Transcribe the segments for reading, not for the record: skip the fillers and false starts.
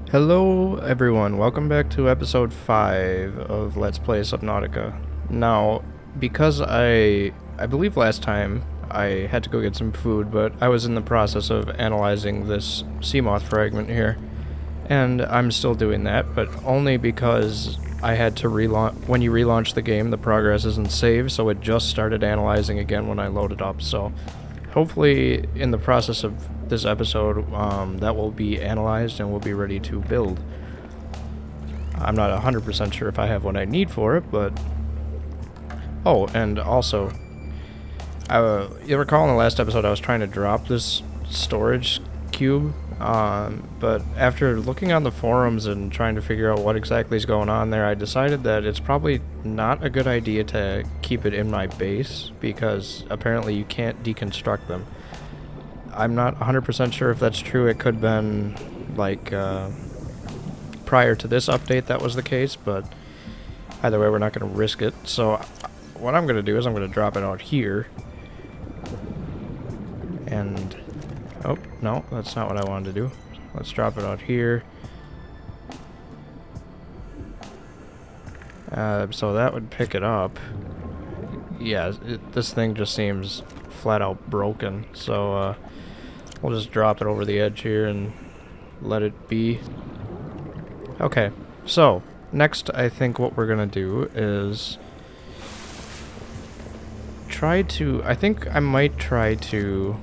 Hello everyone, welcome back to episode 5 of Let's Play Subnautica. Now, because I believe last time I had to go get some food, but I was in the process of analyzing this Seamoth fragment here. And I'm still doing that, but only because I had to relaunch. When you relaunch the game, the progress isn't saved, so it just started analyzing again when I loaded up, so hopefully in the process of this episode, that will be analyzed and we'll be ready to build. I'm not 100% sure if I have what I need for it, but... Oh, and also, you recall in the last episode I was trying to drop this storage cube, but after looking on the forums and trying to figure out what exactly is going on there, I decided that it's probably not a good idea to keep it in my base, because apparently you can't deconstruct them. I'm not 100% sure if that's true. It could have been, like, prior to this update that was the case, but either way we're not going to risk it. So what I'm going to do is I'm going to drop it out here. And... oh, no, that's not what I wanted to do. Let's drop it out here. So that would pick it up. Yeah, this thing just seems flat out broken, so we'll just drop it over the edge here and let it be. Okay, so next I think what we're gonna do is I think I might try to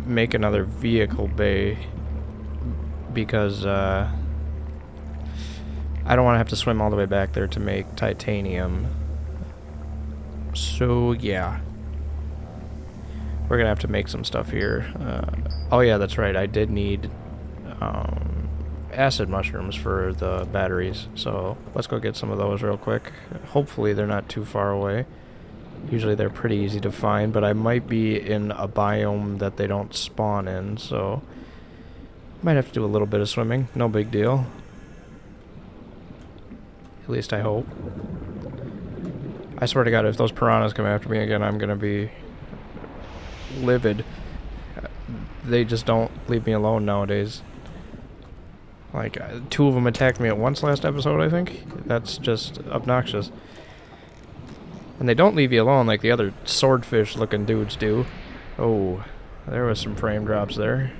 make another vehicle bay, because I don't want to have to swim all the way back there to make titanium. So yeah, we're gonna have to make some stuff here. Oh yeah, that's right, I did need acid mushrooms for the batteries, so let's go get some of those real quick. Hopefully they're not too far away. Usually they're pretty easy to find, but I might be in a biome that they don't spawn in, so might have to do a little bit of swimming. No big deal. At least I hope. I swear to God, if those piranhas come after me again, I'm gonna be livid. They just don't leave me alone nowadays. Like, 2 of them attacked me at once last episode, I think. That's just obnoxious. And they don't leave you alone like the other swordfish-looking dudes do. Oh, there was some frame drops there.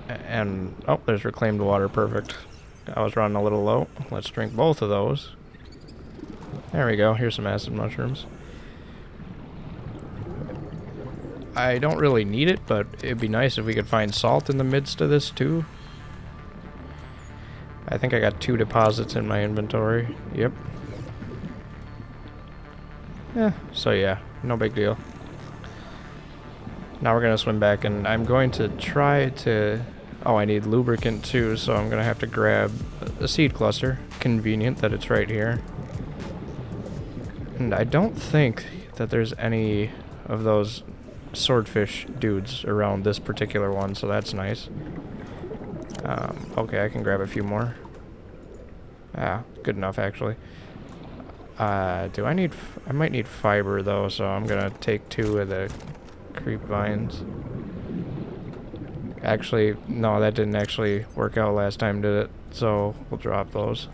And, oh, there's reclaimed water, perfect. I was running a little low. Let's drink both of those. There we go, here's some acid mushrooms. I don't really need it, but it'd be nice if we could find salt in the midst of this too. I think I got 2 deposits in my inventory. Yep. Yeah, so yeah, no big deal. Now we're gonna swim back, and I'm going to try to... oh, I need lubricant too, so I'm gonna have to grab a seed cluster. Convenient that it's right here. And I don't think that there's any of those swordfish dudes around this particular one, so that's nice. Okay, I can grab a few more. Ah, good enough actually. Do I need... I might need fiber though, so I'm gonna take 2 of the creep vines. Actually, no, that didn't actually work out last time, did it? So we'll drop those.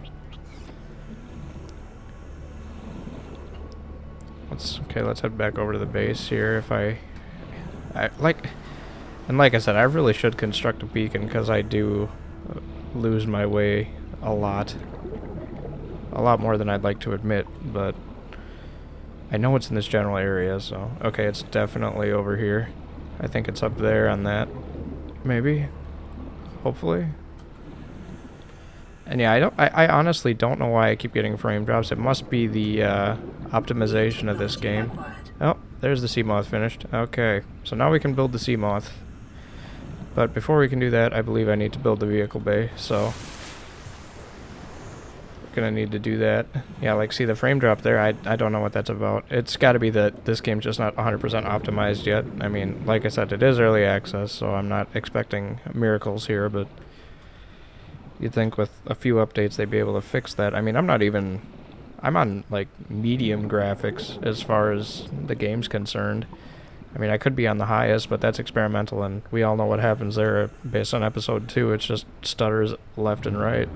Let's head back over to the base here. If I like I said, I really should construct a beacon, because I do lose my way a lot more than I'd like to admit, but I know it's in this general area, so okay, it's definitely over here. I think it's up there on that. Maybe, hopefully. And yeah, I honestly don't know why I keep getting frame drops. It must be the optimization of this game. Oh, there's the Seamoth finished. Okay, so now we can build the Seamoth. But before we can do that, I believe I need to build the vehicle bay, so gonna need to do that. Yeah, like, see the frame drop there? I don't know what that's about. It's gotta be that this game's just not 100% optimized yet. I mean, like I said, it is early access, so I'm not expecting miracles here, but you'd think with a few updates they'd be able to fix that. I mean, I'm on, like, medium graphics as far as the game's concerned. I mean, I could be on the highest, but that's experimental, and we all know what happens there based on episode 2. It's just stutters left and right.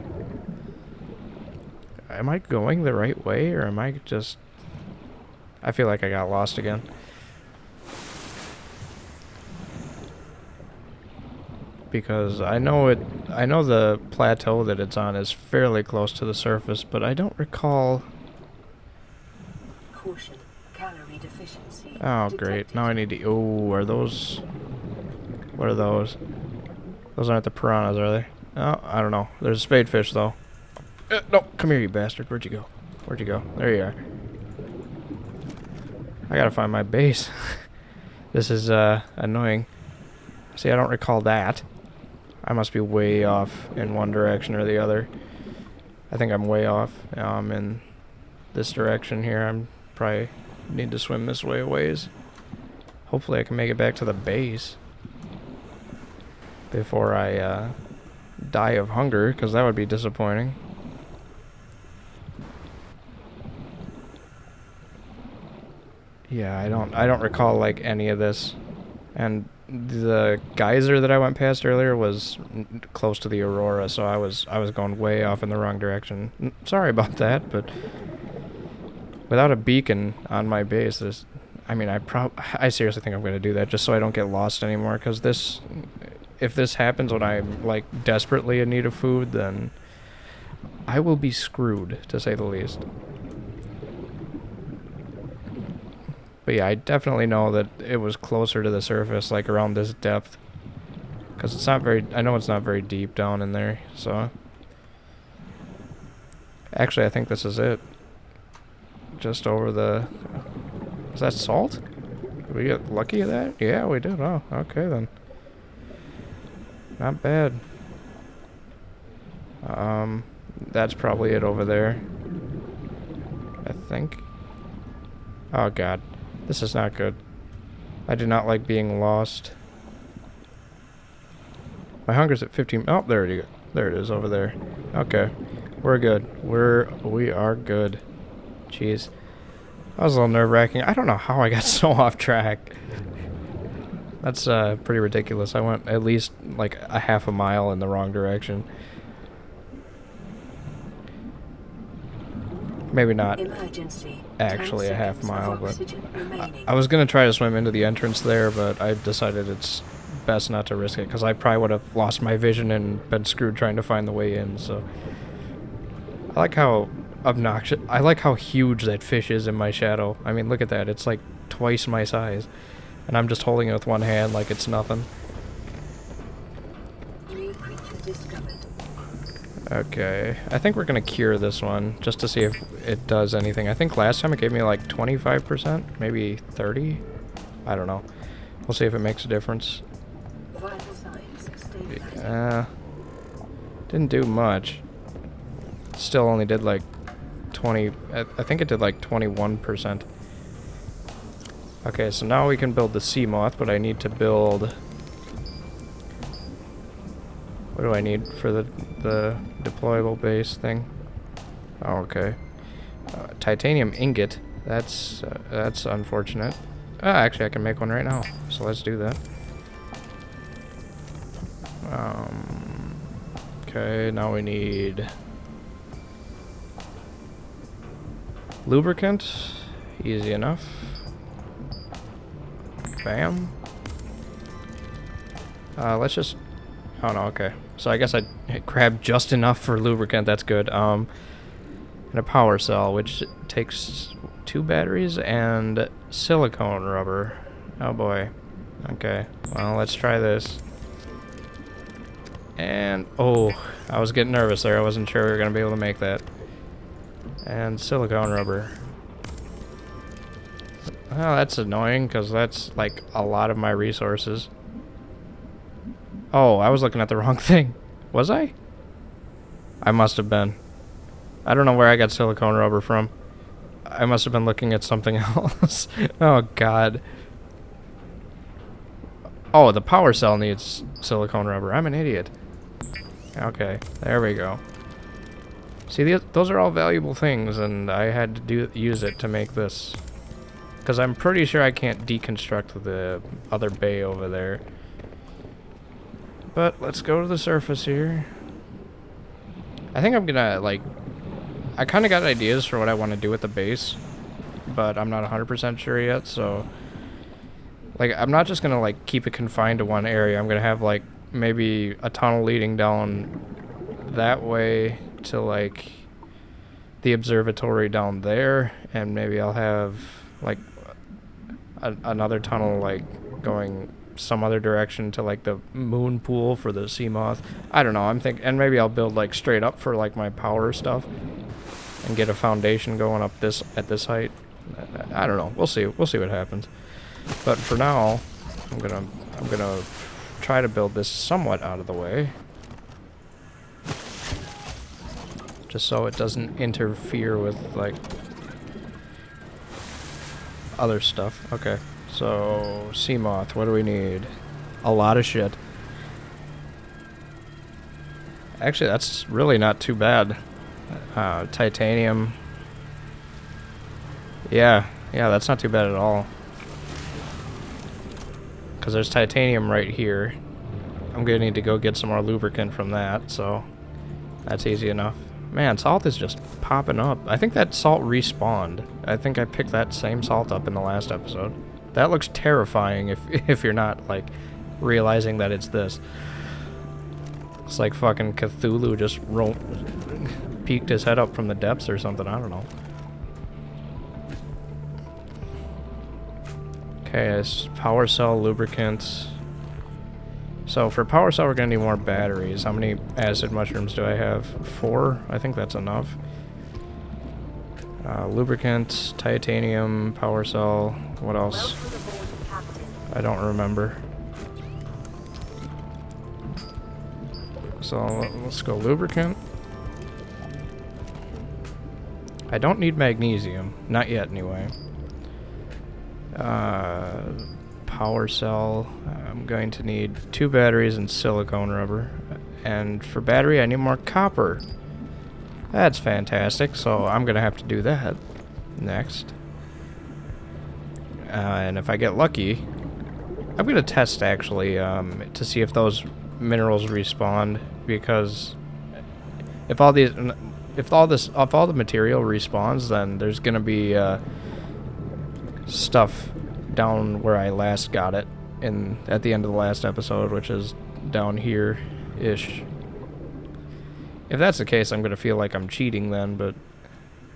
Am I going the right way, or am I just... I feel like I got lost again. Because I know the plateau that it's on is fairly close to the surface, but I don't recall... Caution, calorie deficiency. Oh, great. Now I need to... Oh, are those... What are those? Those aren't the piranhas, are they? Oh, I don't know. There's a spadefish, though. No, come here, you bastard. Where'd you go? Where'd you go? There you are. I gotta find my base. This is, annoying. See, I don't recall that. I must be way off in one direction or the other. I think I'm way off. Now I'm in this direction here. I'm probably need to swim this way a ways. Hopefully I can make it back to the base before I die of hunger, because that would be disappointing. Yeah, I don't recall like any of this. And the geyser that I went past earlier was close to the aurora, so I was going way off in the wrong direction. Sorry about that, but without a beacon on my base, I mean, I seriously think I'm going to do that just so I don't get lost anymore, because if this happens when I'm like desperately in need of food, then I will be screwed, to say the least. But yeah, I definitely know that it was closer to the surface, like around this depth. Because it's not very... I know it's not very deep down in there, so... Actually, I think this is it. Just over the... Is that salt? Did we get lucky at that? Yeah, we did. Oh, okay then. Not bad. That's probably it over there. I think. Oh god. This is not good. I do not like being lost. My hunger's at 15. Oh, there it is over there. Okay. We're good. We are good. Jeez. That was a little nerve-wracking. I don't know how I got so off track. That's pretty ridiculous. I went at least like a half a mile in the wrong direction. Maybe not actually a half mile, but I was going to try to swim into the entrance there, but I decided it's best not to risk it, because I probably would have lost my vision and been screwed trying to find the way in, so... I like how obnoxious... I like how huge that fish is in my shadow. I mean, look at that. It's like twice my size. And I'm just holding it with one hand like it's nothing. Okay, I think we're gonna cure this one, just to see if it does anything. I think last time it gave me like 25%, maybe 30? I don't know. We'll see if it makes a difference. Didn't do much. Still only did like 20, I think it did like 21%. Okay, so now we can build the Seamoth, but I need to build... What do I need for the deployable base thing? Oh, okay. Titanium ingot. That's unfortunate. Actually, I can make one right now. So let's do that. Okay, now we need lubricant. Easy enough. Bam. Let's just... Oh no, okay. So I guess I grabbed just enough for lubricant, that's good. And a power cell, which takes 2 batteries and silicone rubber. Oh boy. Okay, well, let's try this. And, oh, I was getting nervous there. I wasn't sure we were going to be able to make that. And silicone rubber. Well, that's annoying, because that's, like, a lot of my resources. Oh, I was looking at the wrong thing. Was I? I must have been. I don't know where I got silicone rubber from. I must have been looking at something else. Oh, God. Oh, the power cell needs silicone rubber. I'm an idiot. Okay, there we go. See, those are all valuable things, and I had to use it to make this. Because I'm pretty sure I can't deconstruct the other bay over there. But let's go to the surface here. I think I'm gonna, like... I kind of got ideas for what I want to do with the base. But I'm not 100% sure yet, so... Like, I'm not just gonna, like, keep it confined to one area. I'm gonna have, like, maybe a tunnel leading down that way to, like, the observatory down there. And maybe I'll have, like, another tunnel, like, going some other direction to, like, the moon pool for the Seamoth. I don't know, I'm thinking... And maybe I'll build, like, straight up for, like, my power stuff. And get a foundation going up this... at this height. I don't know. We'll see. We'll see what happens. But for now, I'm gonna try to build this somewhat out of the way. Just so it doesn't interfere with, like, other stuff. Okay. So, Seamoth, what do we need? A lot of shit. Actually, that's really not too bad. Titanium. Yeah, that's not too bad at all. Because there's titanium right here. I'm gonna need to go get some more lubricant from that, so that's easy enough. Man, salt is just popping up. I think that salt respawned. I think I picked that same salt up in the last episode. That looks terrifying if you're not, like, realizing that it's this. It's like fucking Cthulhu just peeked his head up from the depths or something. I don't know. Okay, it's power cell, lubricants. So for power cell, we're gonna need more batteries. How many acid mushrooms do I have? 4? I think that's enough. Lubricants, titanium, power cell. What else? I don't remember. So let's go lubricant. I don't need magnesium. Not yet, anyway. Power cell. I'm going to need 2 batteries and silicone rubber. And for battery, I need more copper. That's fantastic. So I'm going to have to do that next. And if I get lucky, I'm going to test, actually, to see if those minerals respawn. Because if all the material respawns, then there's going to be stuff down where I last got it at the end of the last episode, which is down here-ish. If that's the case, I'm gonna feel like I'm cheating then, but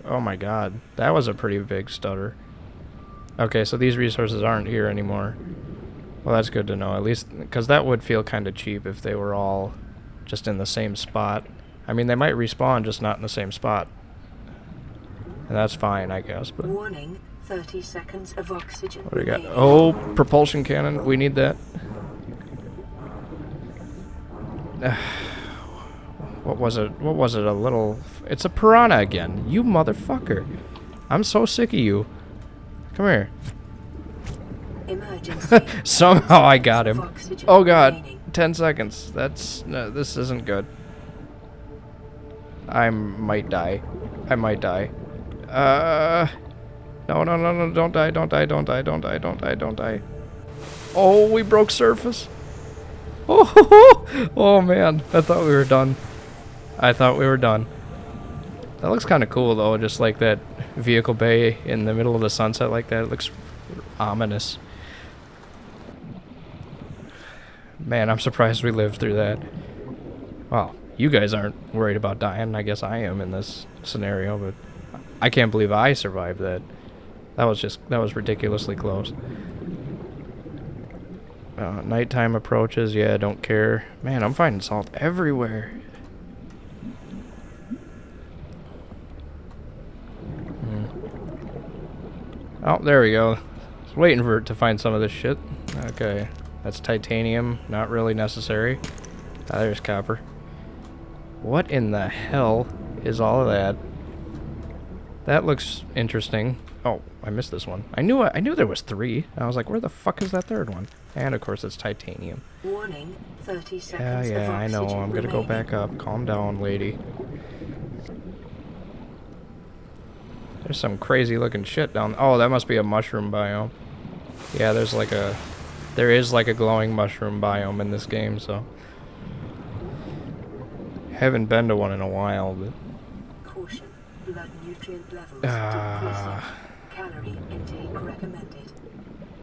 oh my god, that was a pretty big stutter. Okay, so these resources aren't here anymore. Well, that's good to know, at least, because that would feel kind of cheap if they were all just in the same spot. I mean, they might respawn, just not in the same spot. And that's fine, I guess, but... Warning, 30 seconds of oxygen. What do we got? Oh, propulsion cannon. We need that. What was it? What was it? A little... It's a piranha again. You motherfucker. I'm so sick of you. Come here. Emergency. Somehow I got him. Oh god. 10 seconds. That's... No, this isn't good. I might die. I might die. No, don't die, don't die, don't die, don't die, don't die, don't die. Oh, we broke surface. Oh man, I thought we were done. I thought we were done. That looks kind of cool though, just like that vehicle bay in the middle of the sunset like that. It looks ominous. Man, I'm surprised we lived through that. Well, you guys aren't worried about dying. I guess I am in this scenario, but I can't believe I survived that. That was ridiculously close. Nighttime approaches, yeah, don't care. Man, I'm finding salt everywhere. Oh, there we go. I was waiting for it to find some of this shit. Okay, that's titanium, not really necessary. There's copper. What in the hell is all of that? That looks interesting. Oh, I missed this one. I knew there was 3. I was like, where the fuck is that 3rd one? And of course it's titanium. Warning, 30 seconds Yeah, I know. I'm gonna go back up. Calm down, lady. There's some crazy looking shit down. Oh, that must be a mushroom biome. Yeah, there is like a glowing mushroom biome in this game, so. Haven't been to one in a while, but. Caution. Blood nutrient levels decreasing. Calorie intake recommended.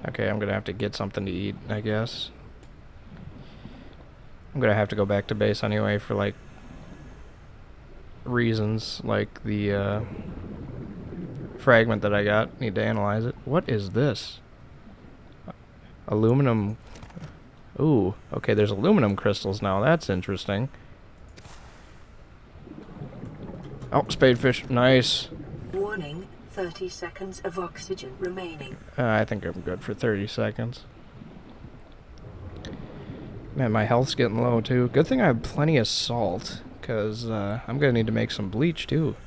Okay, I'm gonna have to get something to eat, I guess. I'm gonna have to go back to base anyway for like reasons, like the fragment that I got. Need to analyze it. What is this? Aluminum. Ooh, okay, there's aluminum crystals now. That's interesting. Oh, spadefish. Nice. Warning, 30 seconds of oxygen remaining. I think I'm good for 30 seconds. Man, my health's getting low, too. Good thing I have plenty of salt, because I'm going to need to make some bleach, too,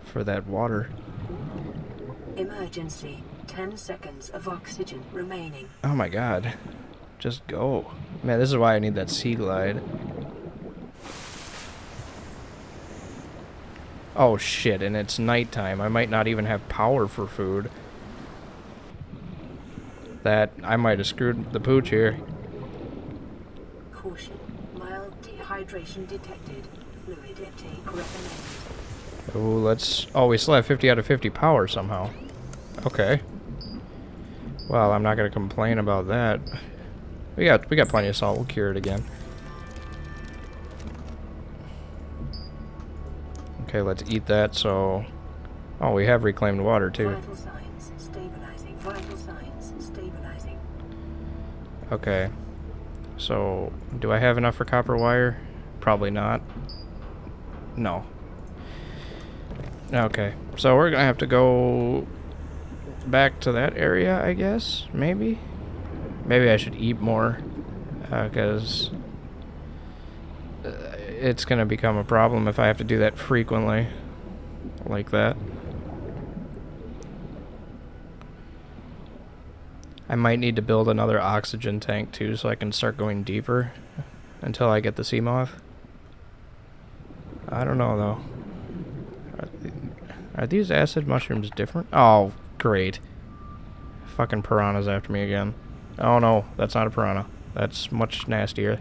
for that water. Emergency, 10 seconds of oxygen remaining. Oh, my God. Just go. Man, this is why I need that sea glide. Oh, shit, and it's nighttime. I might not even have power for food. I might have screwed the pooch here. Caution. Mild dehydration detected. Fluid intake recommended. Oh, we still have 50 out of 50 power somehow. Okay. Well, I'm not gonna complain about that. We got plenty of salt. We'll cure it again. Okay, let's eat that. So, oh, we have reclaimed water too. Vital signs stabilizing. Vital signs stabilizing. Okay. So, do I have enough for copper wire? Probably not. No. Okay. So we're gonna have to go back to that area, I guess. Maybe. Maybe I should eat more, because it's gonna become a problem if I have to do that frequently, like that. I might need to build another oxygen tank too, so I can start going deeper until I get the Seamoth. I don't know though. Are these acid mushrooms different? Oh, great. Fucking piranha's after me again. Oh no, that's not a piranha. That's much nastier.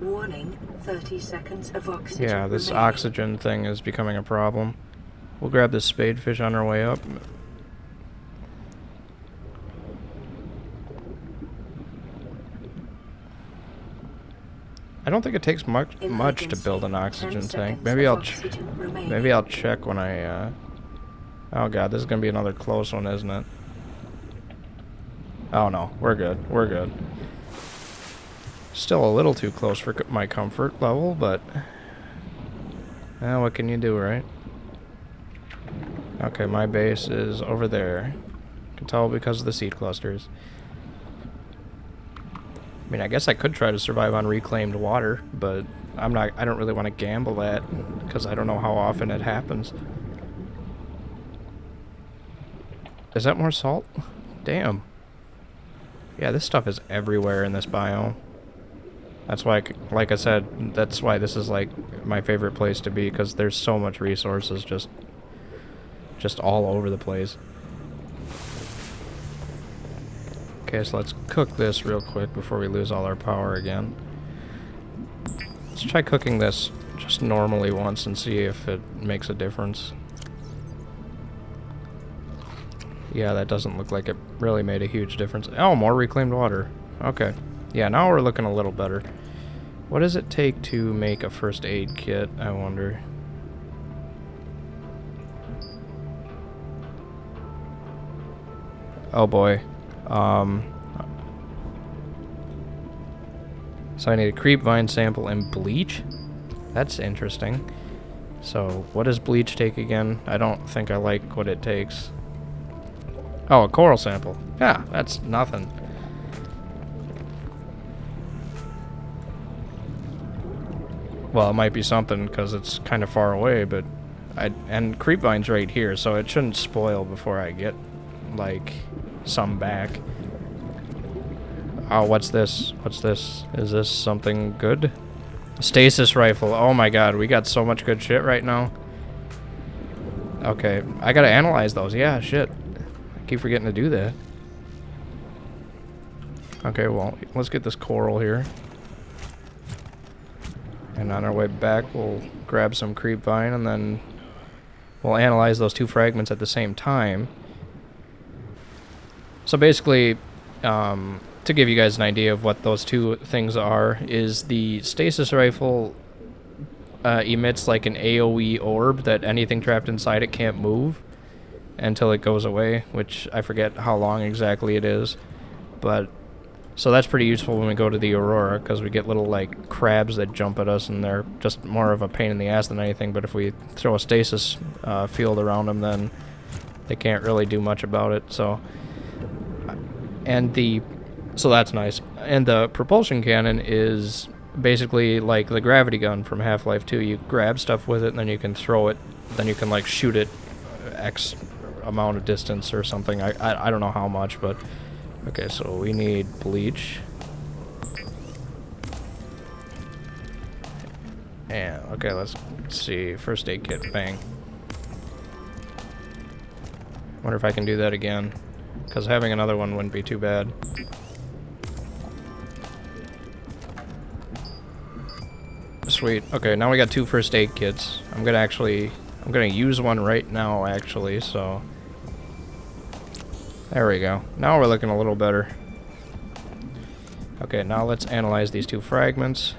Warning, 30 seconds of oxygen Yeah, this remaining. oxygen thing is becoming a problem. We'll grab this spadefish on our way up. I don't think it takes much to build an oxygen tank. Maybe I'll check when I oh god, this is gonna be another close one, isn't it? Oh no, we're good. We're good. Still a little too close for my comfort level, but what can you do, right? Okay, my base is over there. You can tell because of the seed clusters. I mean, I guess I could try to survive on reclaimed water, but I don't really want to gamble that, because I don't know how often it happens. Is that more salt? Damn. Yeah, this stuff is everywhere in this biome. That's why, like I said, that's why this is like my favorite place to be, because there's so much resources just all over the place. Okay, so let's cook this real quick before we lose all our power again. Let's try cooking this just normally once and see if it makes a difference. Yeah, that doesn't look like it really made a huge difference. Oh, more reclaimed water. Okay. Yeah, now we're looking a little better. What does it take to make a first aid kit, I wonder? Oh boy. So I need a creep vine sample and bleach? That's interesting. So, what does bleach take again? I don't think I like what it takes. Oh, a coral sample. Yeah, that's nothing. Well, it might be something because it's kind of far away, but and creep vine's right here, so it shouldn't spoil before I get like some back. Oh, what's this? What's this? Is this something good? Stasis rifle. Oh my god, we got so much good shit right now. Okay, I gotta analyze those. Yeah, shit. I keep forgetting to do that. Okay, well, let's get this coral here. And on our way back, we'll grab some creep vine, and then we'll analyze those 2 fragments at the same time. So basically, to give you guys an idea of what those 2 things are, is the stasis rifle emits like an AoE orb that anything trapped inside it can't move until it goes away, which I forget how long exactly it is. But so that's pretty useful when we go to the Aurora, because we get little like crabs that jump at us, and they're just more of a pain in the ass than anything. But if we throw a stasis field around them, then they can't really do much about it. So that's nice. And the propulsion cannon is basically like the gravity gun from Half-Life 2. You grab stuff with it, and then you can throw it. Then you can like shoot it X amount of distance or something. I don't know how much, but okay. So we need bleach. And okay, let's see. First aid kit. Bang. Wonder if I can do that again, because having another one wouldn't be too bad. Sweet. Okay, now we got 2 first aid kits. I'm gonna use one right now, actually, so there we go. Now we're looking a little better. Okay, now let's analyze these 2 fragments,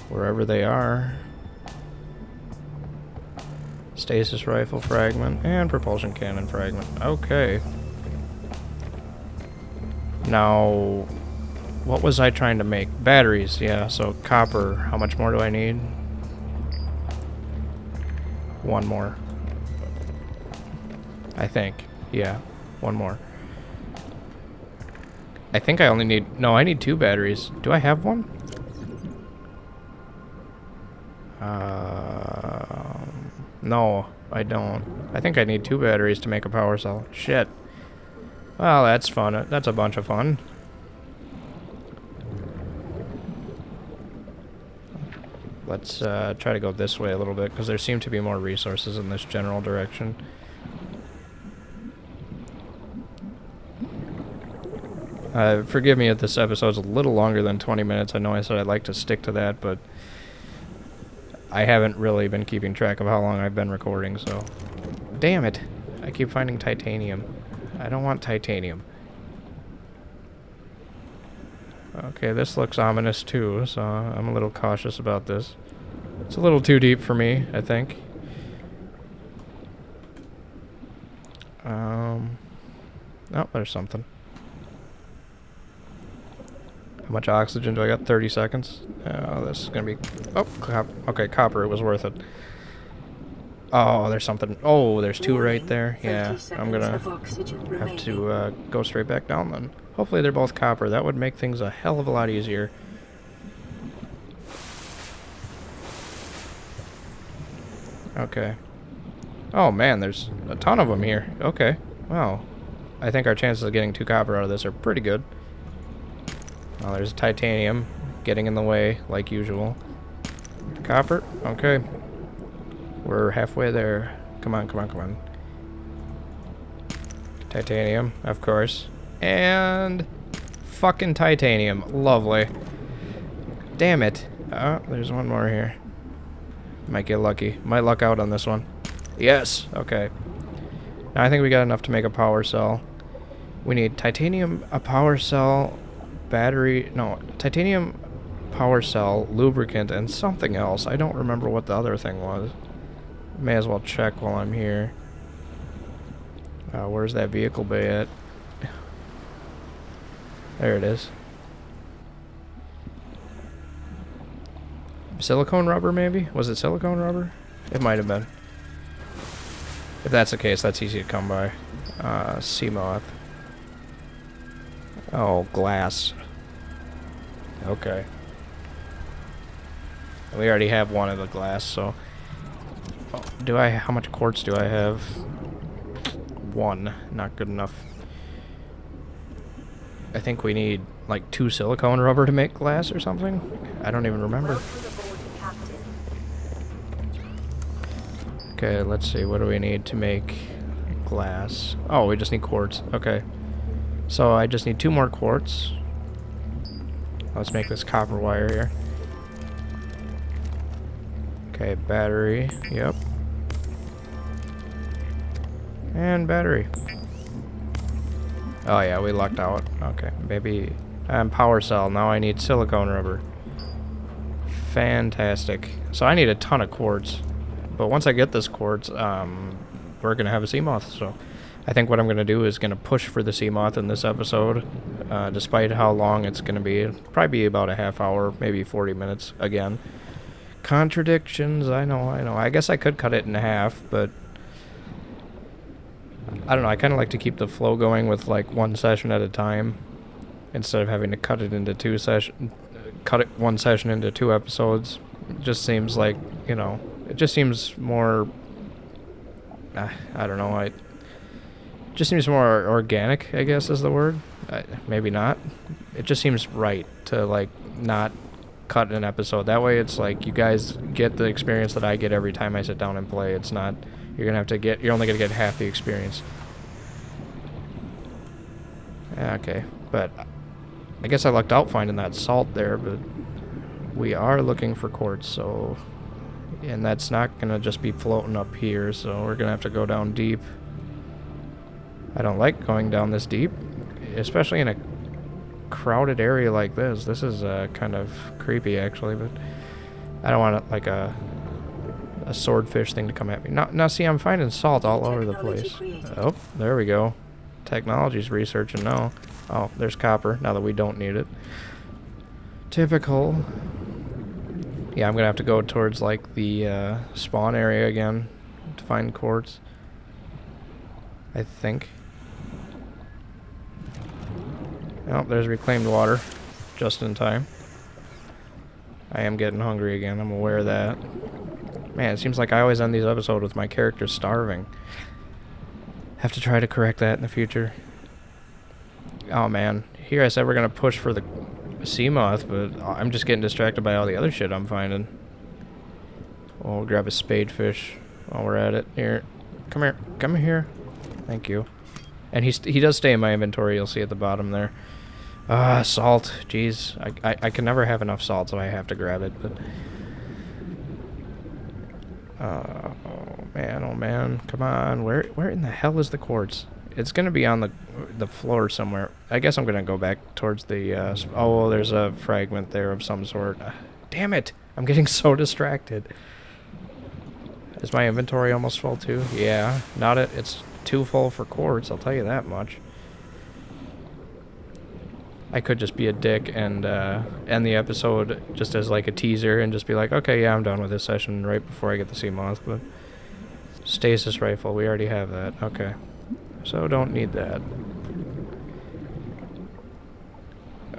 wherever they are. Stasis rifle fragment and propulsion cannon fragment. Okay. Now, what was I trying to make? Batteries, yeah, so copper. How much more do I need? 1 more. I think. Yeah, 1 more. I think I only need... No, I need 2 batteries. Do I have 1? No, I don't. I think I need 2 batteries to make a power cell. Shit. Well, that's fun. That's a bunch of fun. Let's try to go this way a little bit, because there seem to be more resources in this general direction. Forgive me if this episode's a little longer than 20 minutes. I know I said I'd like to stick to that, but I haven't really been keeping track of how long I've been recording, so... Damn it! I keep finding titanium. I don't want titanium. Okay, this looks ominous too, so I'm a little cautious about this. It's a little too deep for me, I think. Oh, there's something. How much oxygen do I got? 30 seconds? Oh, this is gonna be... Oh, okay, copper, it was worth it. Oh, there's something. Oh, there's 2 right there. Yeah, I'm gonna have to go straight back down then. Hopefully they're both copper. That would make things a hell of a lot easier. Okay. Oh man, there's a ton of them here. Okay. Wow. I think our chances of getting 2 copper out of this are pretty good. Oh, there's titanium getting in the way, like usual. Copper? Okay. We're halfway there. Come on, come on, come on. Titanium, of course. And... fucking titanium. Lovely. Damn it. Oh, there's 1 more here. Might get lucky. Might luck out on this one. Yes! Okay. Now I think we got enough to make a power cell. We need titanium, a power cell... battery, no, titanium, power cell, lubricant, and something else. I don't remember what the other thing was. May as well check while I'm here. Where's that vehicle bay at? There it is. Silicone rubber, maybe? Was it silicone rubber? It might have been. If that's the case, that's easy to come by. Seamoth. Oh, glass. Okay. We already have 1 of the glass, so... Oh, how much quartz do I have? 1. Not good enough. I think we need, like, 2 silicone rubber to make glass or something? I don't even remember. Okay, let's see. What do we need to make glass? Oh, we just need quartz. Okay. So I just need 2 more quartz. Let's make this copper wire here. Okay, battery. Yep. And battery. Oh yeah, we lucked out. Okay, maybe... power cell. Now I need silicone rubber. Fantastic. So I need a ton of quartz. But once I get this quartz, we're going to have a Seamoth. So I think what I'm going to do is going to push for the Seamoth in this episode. Despite how long it's going to be. It'll probably be about a half hour, maybe 40 minutes again. Contradictions, I know. I guess I could cut it in half, but... I don't know, I kind of like to keep the flow going with like 1 session at a time. Instead of having to cut it into 1 session into 2 episodes. It just seems like, you know, it just seems more, I don't know, it just seems more organic, I guess is the word. Maybe not. It just seems right to like not cut an episode. That way it's like you guys get the experience that I get every time I sit down and play. It's not, you're only gonna get half the experience. Okay, but I guess I lucked out finding that salt there, but we are looking for quartz, so... And that's not going to just be floating up here, so we're going to have to go down deep. I don't like going down this deep, especially in a crowded area like this. This is kind of creepy, actually, but I don't want like a swordfish thing to come at me. Now, see, I'm finding salt all over the place. Oh, there we go. Technology's researching now. Oh, there's copper, now that we don't need it. Typical. Yeah, I'm gonna have to go towards like the spawn area again to find quartz. I think. Oh, there's reclaimed water. Just in time. I am getting hungry again, I'm aware of that. Man, it seems like I always end these episodes with my character starving. Have to try to correct that in the future. Oh man, here I said we're gonna push for the Seamoth, but I'm just getting distracted by all the other shit I'm finding. Oh, we'll grab a spadefish while we're at it. Here, come here. Thank you. And he does stay in my inventory. You'll see at the bottom there. Salt. Jeez, I can never have enough salt, so I have to grab it. But oh man, come on. Where in the hell is the quartz? It's gonna be on the floor somewhere. I guess I'm gonna go back towards the, oh, there's a fragment there of some sort. Damn it! I'm getting so distracted. Is my inventory almost full too? Yeah, it's too full for quartz, I'll tell you that much. I could just be a dick and end the episode just as like a teaser and just be like, okay, yeah, I'm done with this session right before I get the Seamoth, but... Stasis rifle, we already have that, okay. So don't need that.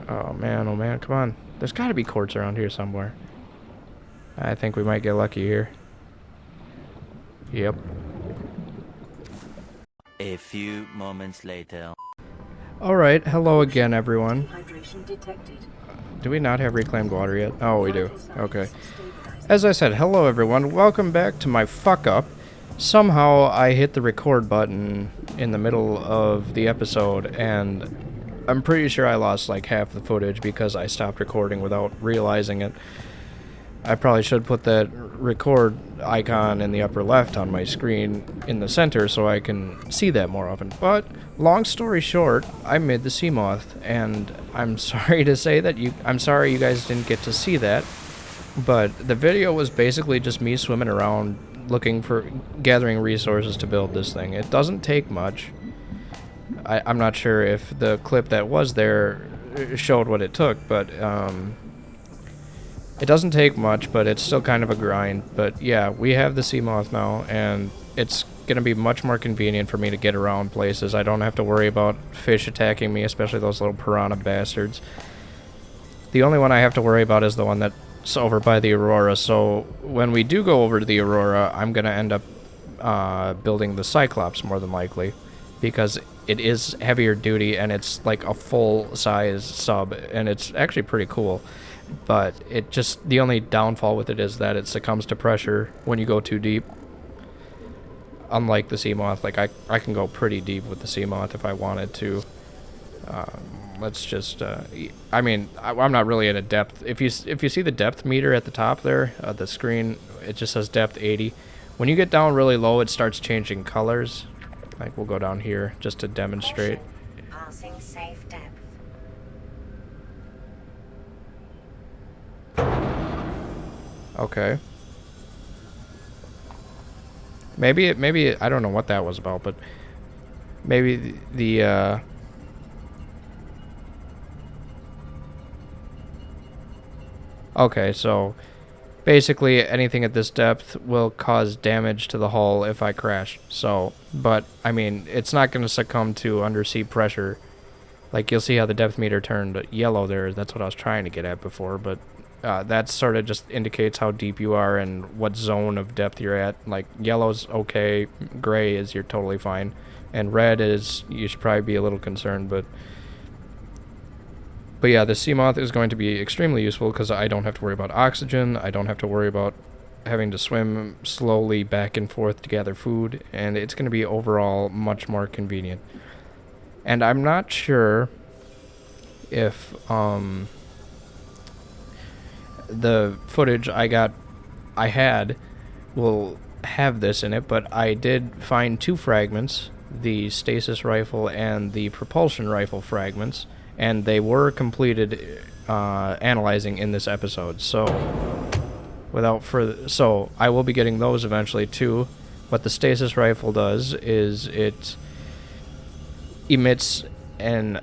Oh man, come on. There's gotta be quartz around here somewhere. I think we might get lucky here. Yep. A few moments later. Alright, hello again everyone. Hydration detected. Do we not have reclaimed water yet? Oh, we do. Okay. As I said, hello everyone. Welcome back to my fuck up. Somehow I hit the record button in the middle of the episode and I'm pretty sure I lost like half the footage because I stopped recording without realizing it. I probably should put that record icon in the upper left on my screen in the center so I can see that more often. But long story short, I made the Seamoth and I'm sorry to say that I'm sorry you guys didn't get to see that. But the video was basically just me swimming around gathering resources to build this thing. It doesn't take much. I'm not sure if the clip that was there showed what it took, but it doesn't take much, but it's still kind of a grind. But yeah, we have the Seamoth now, and it's gonna be much more convenient for me to get around places. I don't have to worry about fish attacking me, especially those little piranha bastards. The only one I have to worry about is the one that's over by the Aurora, so when we do go over to the Aurora, I'm gonna end up building the Cyclops more than likely, because it is heavier duty and it's like a full-size sub, and it's actually pretty cool. But the only downfall with it is that it succumbs to pressure when you go too deep. unlike the Seamoth, like I can go pretty deep with the Seamoth if I wanted to. Let's just, I mean, I'm not really at a depth. If you see the depth meter at the top there, the screen, it just says depth 80. When you get down really low, it starts changing colors. Like, we'll go down here just to demonstrate. Passing safe depth. Okay. Maybe I don't know what that was about, but maybe the okay, so basically anything at this depth will cause damage to the hull if I crash. So, but I mean, it's not going to succumb to undersea pressure. Like, you'll see how the depth meter turned yellow there. That's what I was trying to get at before, but that sort of just indicates how deep you are and what zone of depth you're at. Like, yellow's okay, gray is you're totally fine, and red is you should probably be a little concerned, but yeah, the Seamoth is going to be extremely useful because I don't have to worry about oxygen, I don't have to worry about having to swim slowly back and forth to gather food, and it's going to be overall much more convenient. And I'm not sure if the footage I had will have this in it, but I did find 2 fragments, the stasis rifle and the propulsion rifle fragments, and they were completed analyzing in this episode. So without further, so I will be getting those eventually too. What the stasis rifle does is it emits an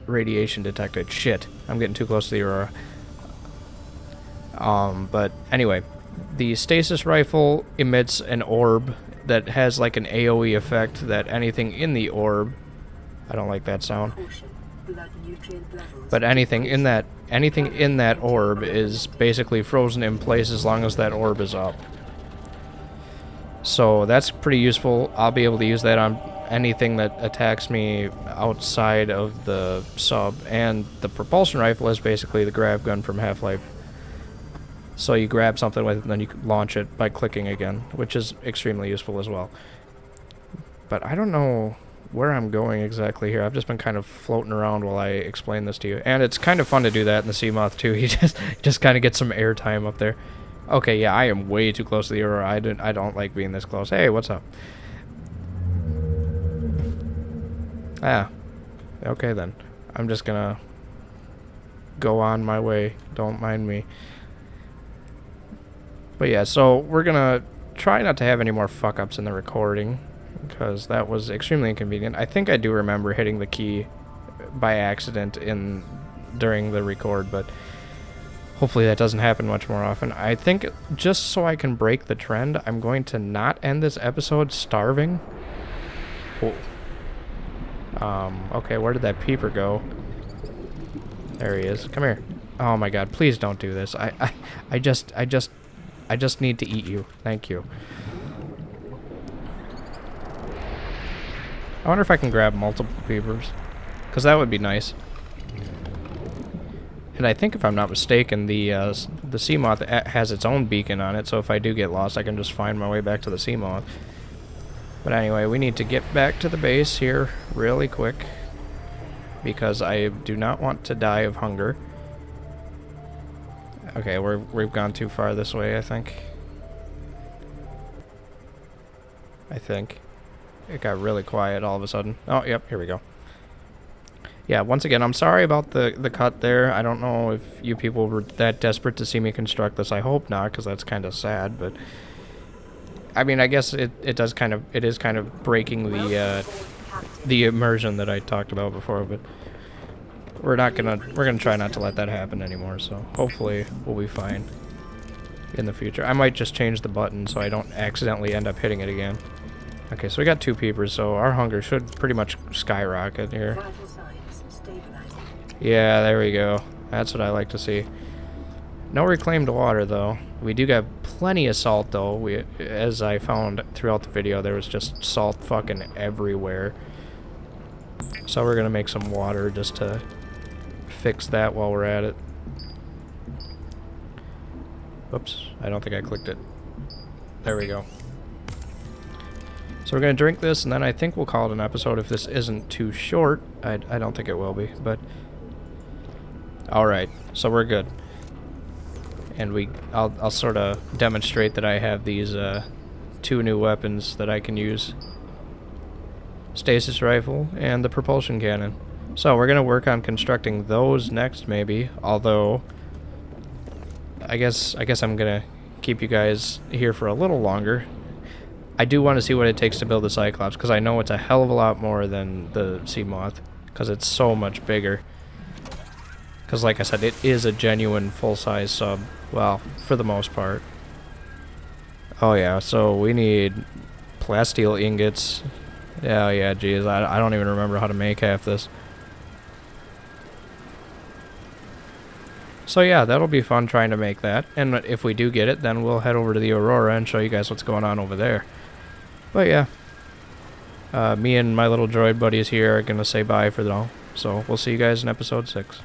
radiation detected. Shit, I'm getting too close to the aurora. But anyway, the stasis rifle emits an orb that has like an AoE effect that anything in the orb, I don't like that sound, but anything in that orb is basically frozen in place as long as that orb is up. So that's pretty useful. I'll be able to use that on anything that attacks me outside of the sub, and the propulsion rifle is basically the grab gun from Half-Life. So you grab something with it and then you launch it by clicking again, which is extremely useful as well. But I don't know where I'm going exactly here. I've just been kind of floating around while I explain this to you. And it's kind of fun to do that in the Seamoth too. He just kind of gets some airtime up there. Okay, yeah, I am way too close to the Aurora. I don't like being this close. Hey, what's up? Ah. Okay then. I'm just gonna go on my way. Don't mind me. But yeah, so we're gonna try not to have any more fuck-ups in the recording, because that was extremely inconvenient. I think I do remember hitting the key by accident during the record, but hopefully that doesn't happen much more often. I think just so I can break the trend, I'm going to not end this episode starving. Oh. Okay, where did that peeper go? There he is. Come here. Oh my god, please don't do this. I just need to eat you. Thank you. I wonder if I can grab multiple peepers, because that would be nice. And I think, if I'm not mistaken, the Seamoth has its own beacon on it, so if I do get lost, I can just find my way back to the Seamoth. But anyway, we need to get back to the base here really quick, because I do not want to die of hunger. Okay, we've gone too far this way, I think. It got really quiet all of a sudden. Oh, yep, here we go. Yeah, once again, I'm sorry about the cut there. I don't know if you people were that desperate to see me construct this. I hope not, because that's kind of sad, but I mean, I guess it is kind of breaking the immersion that I talked about before, but we're gonna try not to let that happen anymore, so hopefully we'll be fine in the future. I might just change the button so I don't accidentally end up hitting it again. Okay, so we got 2 peepers, so our hunger should pretty much skyrocket here. Yeah, there we go. That's what I like to see. No reclaimed water, though. We do have plenty of salt, though. As I found throughout the video, there was just salt fucking everywhere. So we're gonna make some water just to fix that while we're at it. Oops, I don't think I clicked it. There we go. So we're going to drink this, and then I think we'll call it an episode if this isn't too short. I don't think it will be, but... Alright, so we're good. And I'll sort of demonstrate that I have these 2 new weapons that I can use. Stasis rifle and the propulsion cannon. So we're going to work on constructing those next, maybe. Although, I guess I'm going to keep you guys here for a little longer. I do want to see what it takes to build the Cyclops, because I know it's a hell of a lot more than the Seamoth, because it's so much bigger. Because like I said, it is a genuine full-size sub. Well, for the most part. Oh yeah, so we need plasteel ingots. Yeah, geez, I don't even remember how to make half this. So yeah, that'll be fun trying to make that. And if we do get it, then we'll head over to the Aurora and show you guys what's going on over there. But yeah, me and my little droid buddies here are going to say bye for now. So we'll see you guys in episode 6.